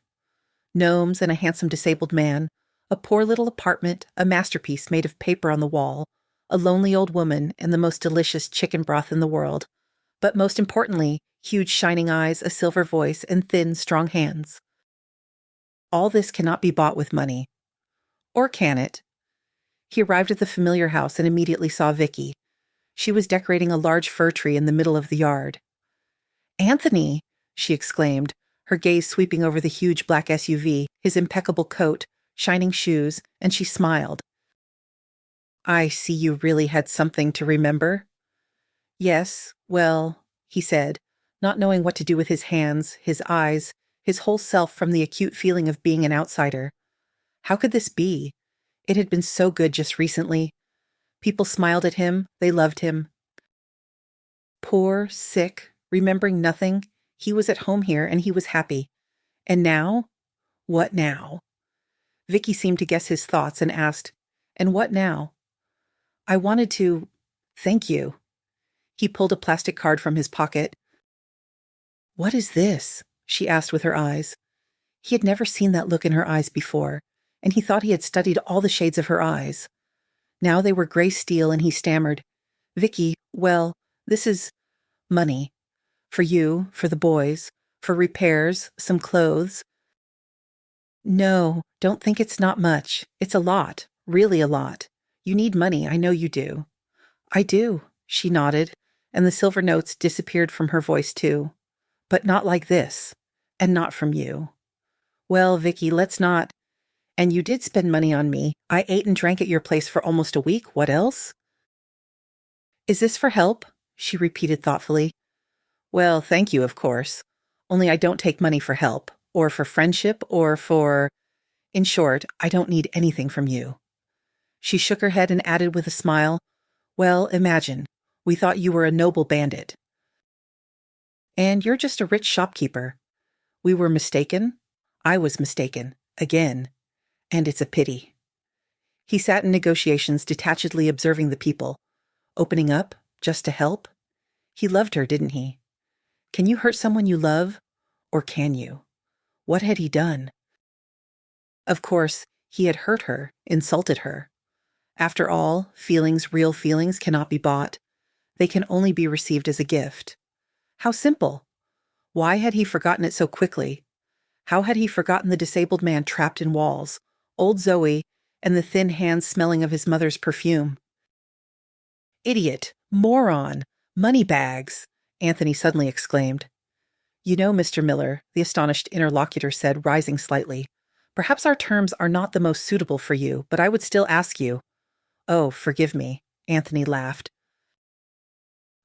Gnomes and a handsome disabled man, a poor little apartment, a masterpiece made of paper on the wall, a lonely old woman, and the most delicious chicken broth in the world. But most importantly, huge shining eyes, a silver voice, and thin, strong hands. All this cannot be bought with money. Or can it? He arrived at the familiar house and immediately saw Vicky. She was decorating a large fir tree in the middle of the yard. "Anthony!" she exclaimed, her gaze sweeping over the huge black SUV, his impeccable coat, shining shoes, and she smiled. I see you really had something to remember. Yes, well, he said, not knowing what to do with his hands, his eyes, his whole self from the acute feeling of being an outsider. How could this be? It had been so good just recently. People smiled at him, they loved him. Poor, sick, remembering nothing, he was at home here and he was happy. And now? What now? Vicky seemed to guess his thoughts and asked, "And what now?" I wanted to thank you. He pulled a plastic card from his pocket. What is this? She asked with her eyes. He had never seen that look in her eyes before, and he thought he had studied all the shades of her eyes. Now they were gray steel, and he stammered, Vicky, well, this is money. For you, for the boys, for repairs, some clothes. No, don't think it's not much. It's a lot, really a lot. You need money, I know you do. I do, she nodded, and the silver notes disappeared from her voice too. But not like this, and not from you. Well, Vicky, let's not. And you did spend money on me. I ate and drank at your place for almost a week. What else? Is this for help? She repeated thoughtfully. Well, thank you, of course. Only I don't take money for help, or for friendship, or for... In short, I don't need anything from you. She shook her head and added with a smile, Well, imagine. We thought you were a noble bandit. And you're just a rich shopkeeper. We were mistaken. I was mistaken. Again. And it's a pity. He sat in negotiations, detachedly observing the people. Opening up, just to help. He loved her, didn't he? Can you hurt someone you love? Or can you? What had he done? Of course, he had hurt her, insulted her. After all, feelings, real feelings, cannot be bought. They can only be received as a gift. How simple! Why had he forgotten it so quickly? How had he forgotten the disabled man trapped in walls, old Zoe, and the thin hands smelling of his mother's perfume? Idiot! Moron! Moneybags! Anthony suddenly exclaimed. You know, Mr. Miller, the astonished interlocutor said, rising slightly, perhaps our terms are not the most suitable for you, but I would still ask you. Oh, forgive me, Anthony laughed.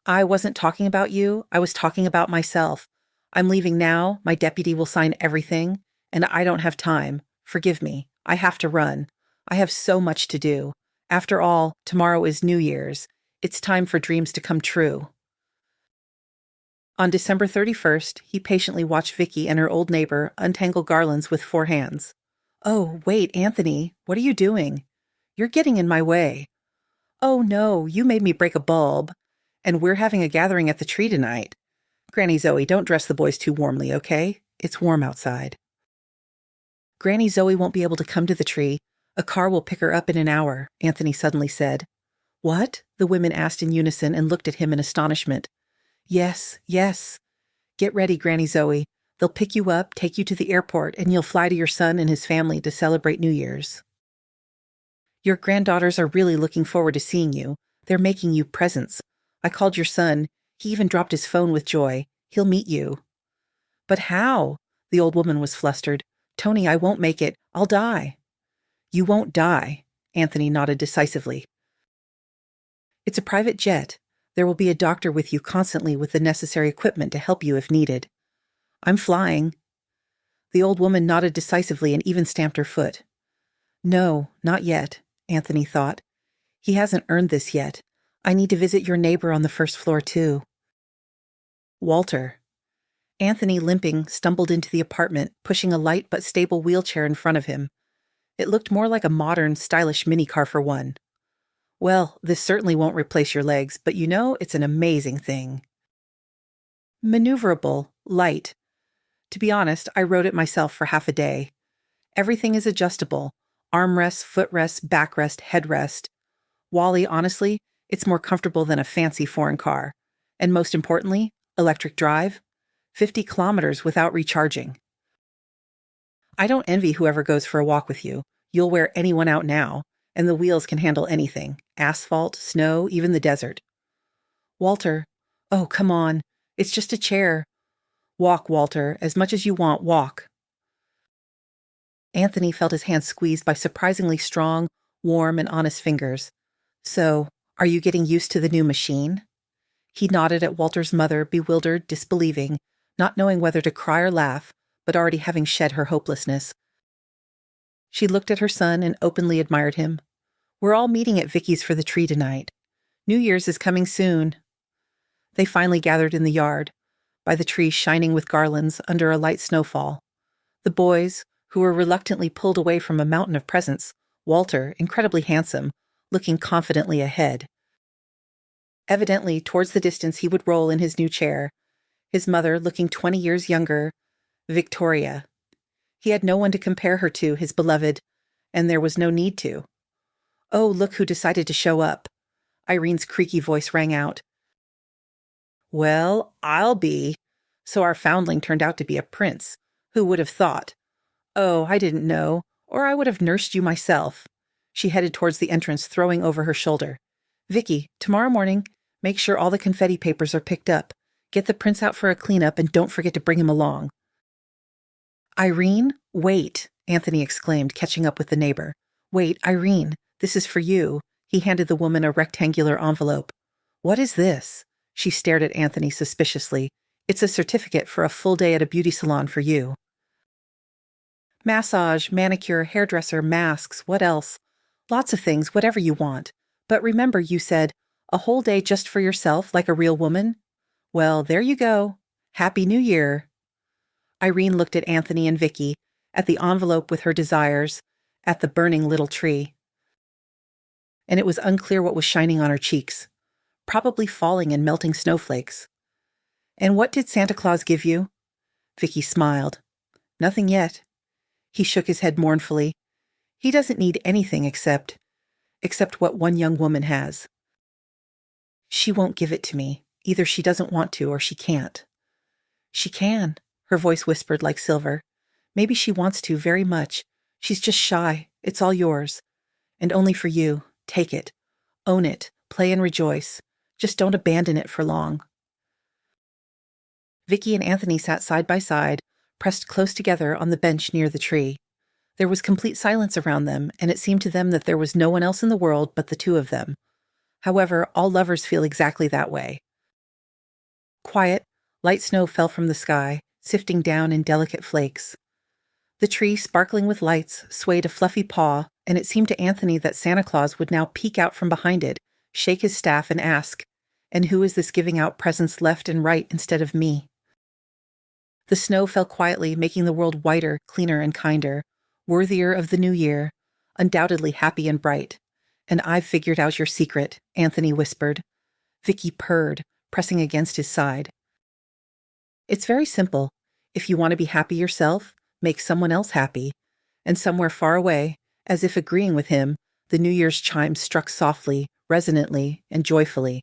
I wasn't talking about you, I was talking about myself. I'm leaving now, my deputy will sign everything, and I don't have time. Forgive me, I have to run. I have so much to do. After all, tomorrow is New Year's. It's time for dreams to come true. On December 31st, he patiently watched Vicky and her old neighbor untangle garlands with 4 hands. Oh, wait, Anthony, what are you doing? You're getting in my way. Oh, no, you made me break a bulb. And we're having a gathering at the tree tonight. Granny Zoe, don't dress the boys too warmly, okay? It's warm outside. Granny Zoe won't be able to come to the tree. A car will pick her up in an hour, Anthony suddenly said. What? The women asked in unison and looked at him in astonishment. Yes, yes. Get ready, Granny Zoe. They'll pick you up, take you to the airport, and you'll fly to your son and his family to celebrate New Year's. Your granddaughters are really looking forward to seeing you. They're making you presents. I called your son. He even dropped his phone with joy. He'll meet you. But how? The old woman was flustered. Tony, I won't make it. I'll die. You won't die, Anthony nodded decisively. It's a private jet. There will be a doctor with you constantly with the necessary equipment to help you if needed. I'm flying. The old woman nodded decisively and even stamped her foot. No, not yet, Anthony thought. He hasn't earned this yet. I need to visit your neighbor on the first floor, too. Walter. Anthony, limping, stumbled into the apartment, pushing a light but stable wheelchair in front of him. It looked more like a modern, stylish minicar for one. Well, this certainly won't replace your legs, but you know it's an amazing thing. Maneuverable, light. To be honest, I rode it myself for half a day. Everything is adjustable. Armrests, footrests, backrest, headrest. Wally, honestly, it's more comfortable than a fancy foreign car. And most importantly, electric drive. 50 kilometers without recharging. I don't envy whoever goes for a walk with you. You'll wear anyone out now, and the wheels can handle anything. Asphalt, snow, even the desert. Walter, oh, come on. It's just a chair. Walk, Walter, as much as you want, walk. Anthony felt his hand squeezed by surprisingly strong, warm, and honest fingers. So, are you getting used to the new machine? He nodded at Walter's mother, bewildered, disbelieving, not knowing whether to cry or laugh, but already having shed her hopelessness. She looked at her son and openly admired him. We're all meeting at Vicky's for the tree tonight. New Year's is coming soon. They finally gathered in the yard, by the tree shining with garlands under a light snowfall. The boys, who were reluctantly pulled away from a mountain of presents, Walter, incredibly handsome, looking confidently ahead. Evidently, towards the distance he would roll in his new chair, his mother looking 20 years younger, Victoria. He had no one to compare her to, his beloved, and there was no need to. Oh, look who decided to show up. Irene's creaky voice rang out. Well, I'll be. So our foundling turned out to be a prince. Who would have thought? Oh, I didn't know, or I would have nursed you myself. She headed towards the entrance, throwing over her shoulder. Vicky, tomorrow morning, make sure all the confetti papers are picked up. Get the prince out for a cleanup and don't forget to bring him along. Irene, wait, Anthony exclaimed, catching up with the neighbor. Wait, Irene, this is for you. He handed the woman a rectangular envelope. What is this? She stared at Anthony suspiciously. It's a certificate for a full day at a beauty salon for you. Massage, manicure, hairdresser, masks, what else? Lots of things, whatever you want. But remember, you said, a whole day just for yourself, like a real woman? Well, there you go. Happy New Year. Irene looked at Anthony and Vicky, at the envelope with her desires, at the burning little tree. And it was unclear what was shining on her cheeks. Probably falling and melting snowflakes. And what did Santa Claus give you? Vicky smiled. Nothing yet. He shook his head mournfully. He doesn't need anything except what one young woman has. She won't give it to me. Either she doesn't want to or she can't. She can, her voice whispered like silver. Maybe she wants to very much. She's just shy. It's all yours. And only for you. Take it. Own it. Play and rejoice. Just don't abandon it for long. Vicky and Anthony sat side by side, pressed close together on the bench near the tree. There was complete silence around them, and it seemed to them that there was no one else in the world but the two of them. However, all lovers feel exactly that way. Quiet, light snow fell from the sky, sifting down in delicate flakes. The tree, sparkling with lights, swayed a fluffy paw, and it seemed to Anthony that Santa Claus would now peek out from behind it, shake his staff and ask, "And who is this giving out presents left and right instead of me?" The snow fell quietly, making the world whiter, cleaner, and kinder, worthier of the new year, undoubtedly happy and bright. "And I've figured out your secret," Anthony whispered. Vicky purred, pressing against his side. "It's very simple. If you want to be happy yourself, make someone else happy." And somewhere far away, as if agreeing with him, the New Year's chimes struck softly, resonantly, and joyfully.